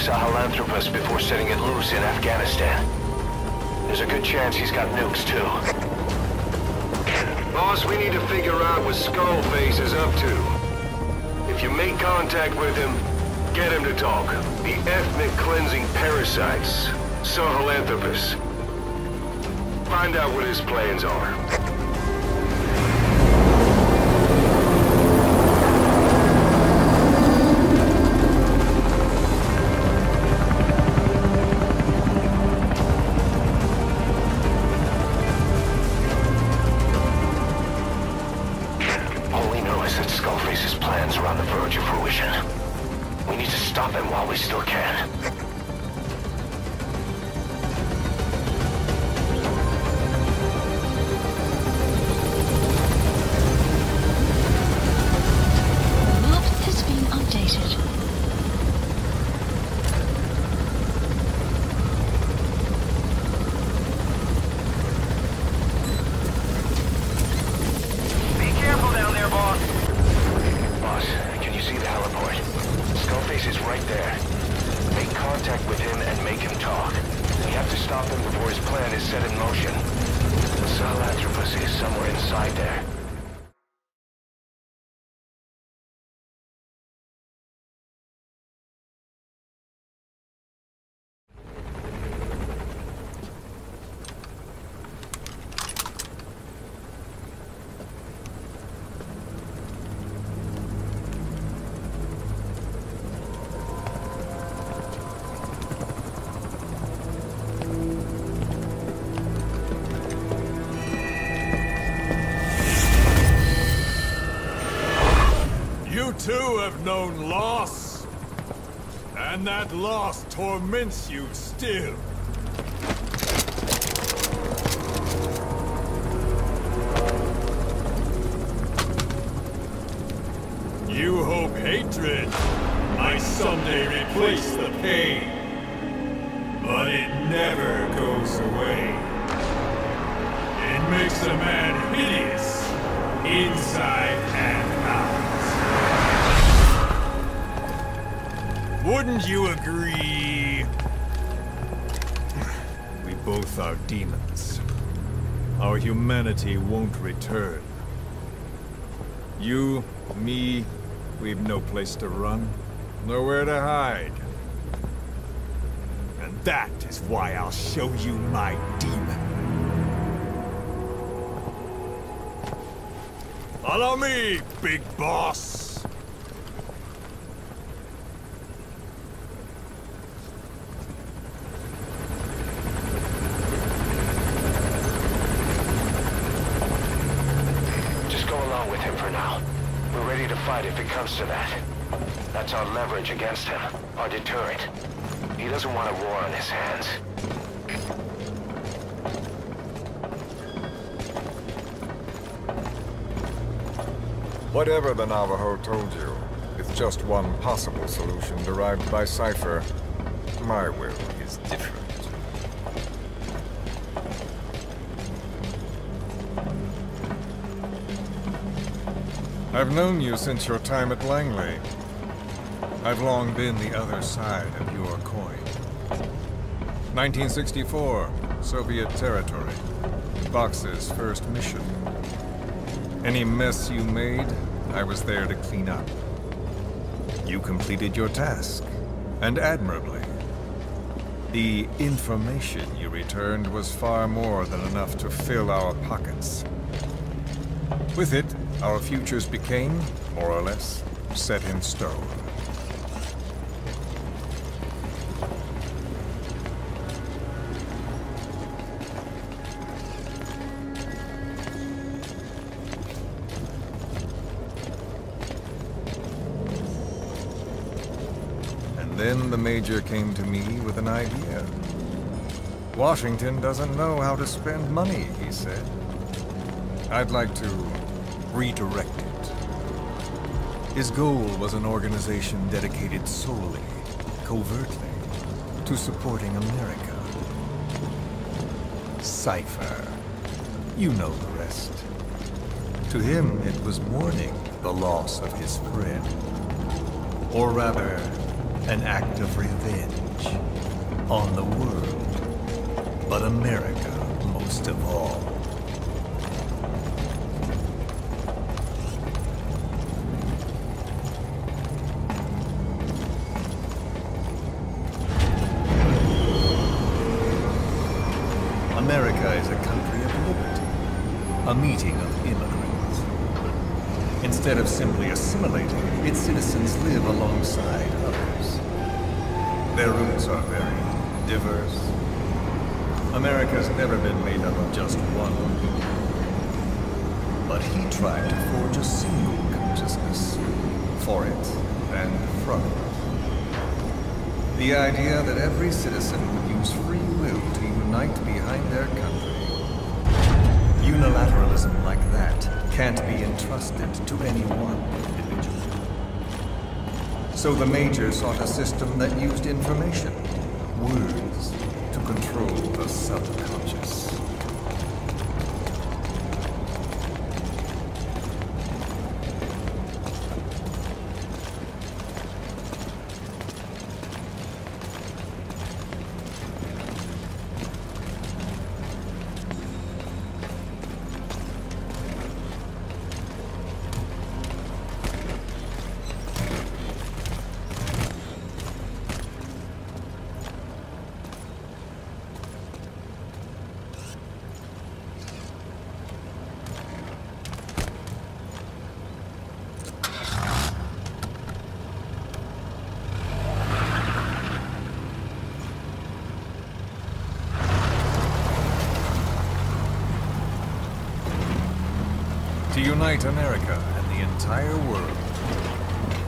Sahelanthropus before setting it loose in Afghanistan. There's a good chance he's got nukes, too. Boss, we need to figure out what Skullface is up to. If you make contact with him, get him to talk. The ethnic cleansing parasites, Sahelanthropus. Find out what his plans are. All we know is that Skullface's plans are on the verge of fruition. We need to stop him while we still can. You too have known loss, and that loss torments you still. You hope hatred might someday replace the pain, but it never goes away. It makes a man hideous, inside and out. Wouldn't you agree? We both are demons. Our humanity won't return. You, me, we've no place to run, nowhere to hide. And that is why I'll show you my demon. Follow me, big boss! If it comes to that. That's our leverage against him, our deterrent. He doesn't want a war on his hands. Whatever the Navajo told you, it's just one possible solution derived by Cypher. My will is different. I've known you since your time at Langley. I've long been the other side of your coin. 1964, Soviet territory. Box's first mission. Any mess you made, I was there to clean up. You completed your task, and admirably. The information you returned was far more than enough to fill our pockets. With it, our futures became, more or less, set in stone. And then the Major came to me with an idea. Washington doesn't know how to spend money, he said. I'd like to redirect it. His goal was an organization dedicated solely, covertly, to supporting America. Cypher. You know the rest. To him, it was mourning the loss of his friend. Or rather, An act of revenge on the world, but America most of all. America is a country of liberty, a meeting of immigrants. Instead of simply assimilating, its citizens live alongside others. Their roots are very diverse. America's never been made up of just one people. But he tried to forge a single consciousness, for it and from it. The idea that every citizen would use free will to unite behind their country. Unilateralism like that can't be entrusted to any one individual. So the Major sought a system that used information, words, to control the subconscious. To unite America and the entire world.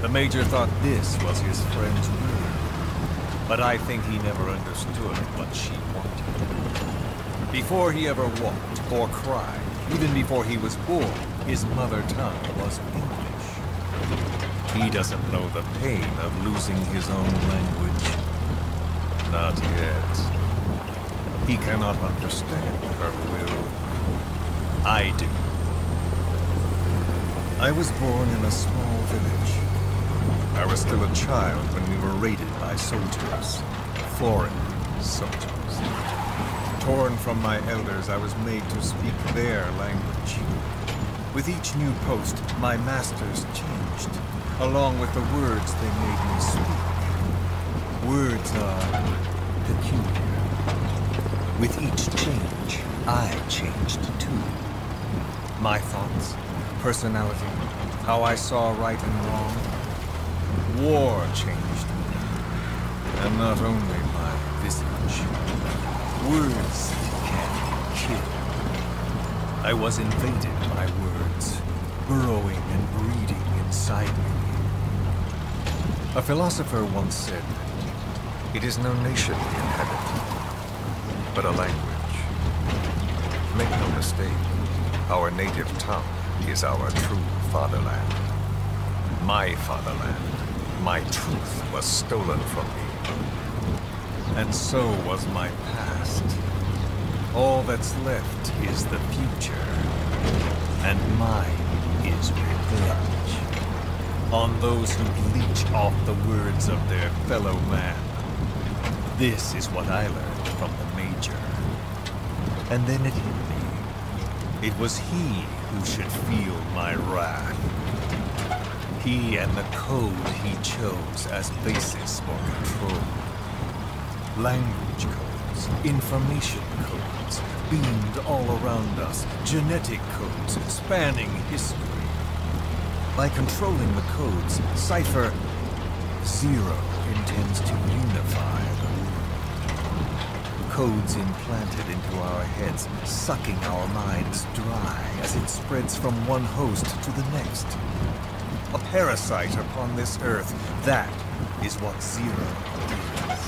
The Major thought this was his friend's will. But I think he never understood what she wanted. Before he ever walked or cried, even before he was born, his mother tongue was English. He doesn't know the pain of losing his own language. Not yet. He cannot understand her will. I do. I was born in a small village. I was still a child when we were raided by soldiers. Foreign soldiers. Torn from my elders, I was made to speak their language. With each new post, my masters changed, along with the words they made me speak. Words are peculiar. With each change, I changed too. My thoughts, personality, how I saw right and wrong. War changed me, and not only my visage. Words can kill. I was invaded by words, burrowing and breeding inside me. A philosopher once said, "It is no nation we inhabit, but a language." Make no mistake, our native tongue is our true fatherland. My fatherland, my truth was stolen from me. And so was my past. All that's left is the future. And mine is revenge. On those who leech off the words of their fellow man. This is what I learned from the Major. And then it hit me. It was he who should feel my wrath. He and the code he chose as basis for control. Language codes, information codes, beamed all around us, genetic codes spanning history. By controlling the codes, Cypher Zero intends to unify the world. Codes implanted into our heads, sucking our minds dry as it spreads from one host to the next. A parasite upon this earth, that is what Zero is.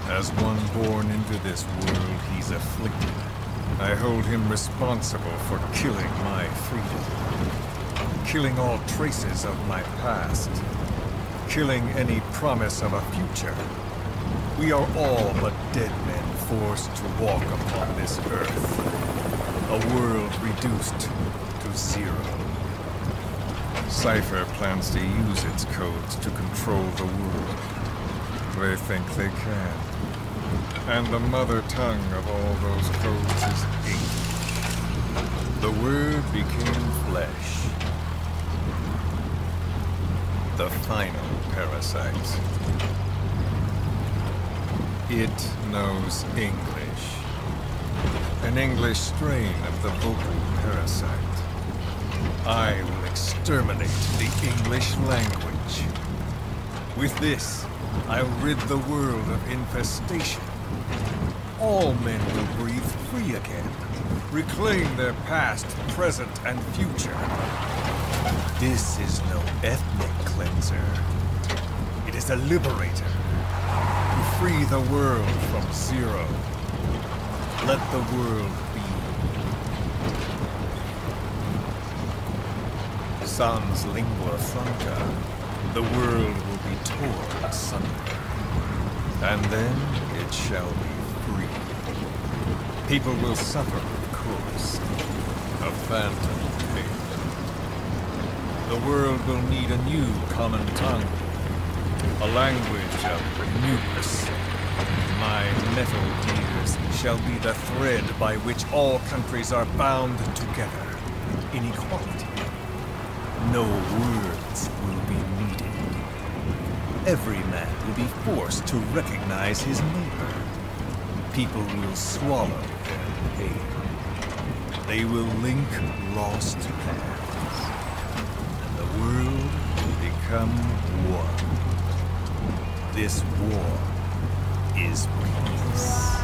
As one born into this world, he's afflicted. I hold him responsible for killing my freedom. Killing all traces of my past. Killing any promise of a future. We are all but dead men forced to walk upon this earth. A world reduced to zero. Cypher plans to use its codes to control the world. They think they can. And the mother tongue of all those codes is English. The Word became flesh. The final parasite. It knows English. An English strain of the vocal parasite. I will exterminate the English language. With this, I'll rid the world of infestation. All men will breathe free again, reclaim their past, present, and future. This is no ethnic cleanser. It is a liberator. To free the world from zero. Let the world be. Sans lingua franca, the world will be torn asunder. And then it shall be free. People will suffer, of course. A phantom pain. The world will need a new common tongue. A language of numerous. My metal gears shall be the thread by which all countries are bound together in equality. No words will be needed. Every man will be forced to recognize his neighbor. People will swallow their pain. They will link lost paths. And the world will become one. This war is peace.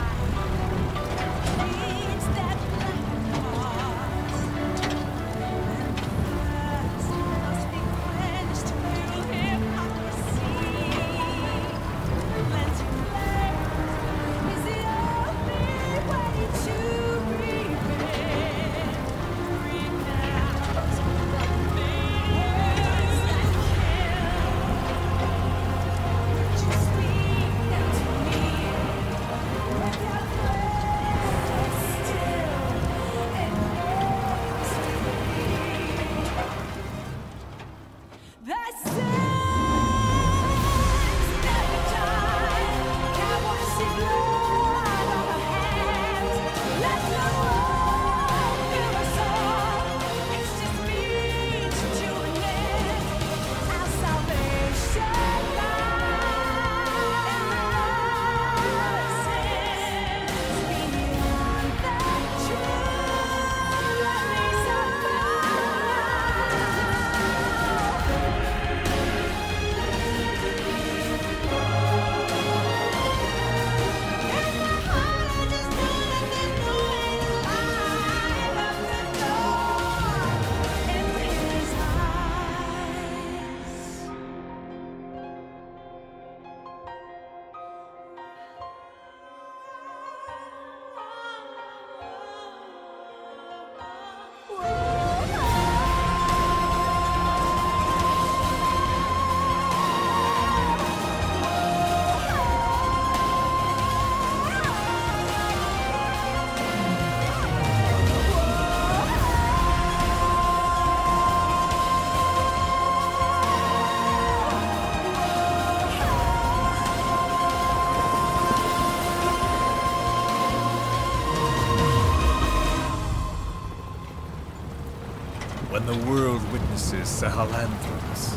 When the world witnesses Sahelanthropus,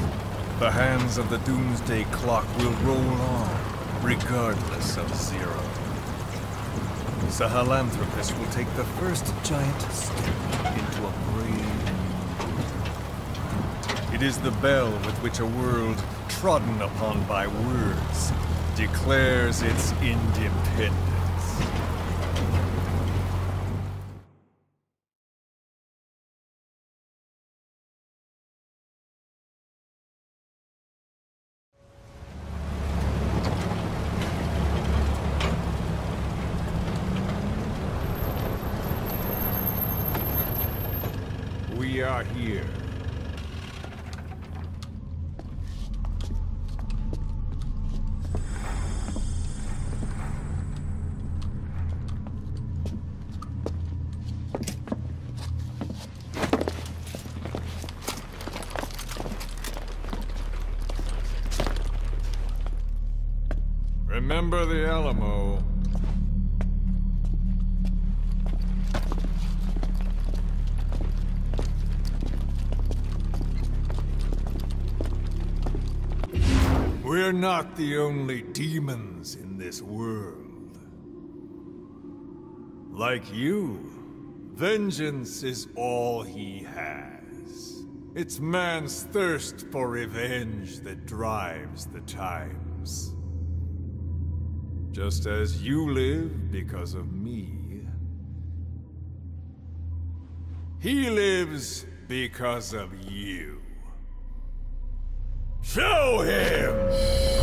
the hands of the Doomsday Clock will roll on, regardless of zero. Sahelanthropus will take the first giant step into a brave new world. It is the bell with which a world trodden upon by words declares its independence. We are here. Remember the Alamo. We're not the only demons in this world. Like you, vengeance is all he has. It's man's thirst for revenge that drives the times. Just as you live because of me, he lives because of you. Show him!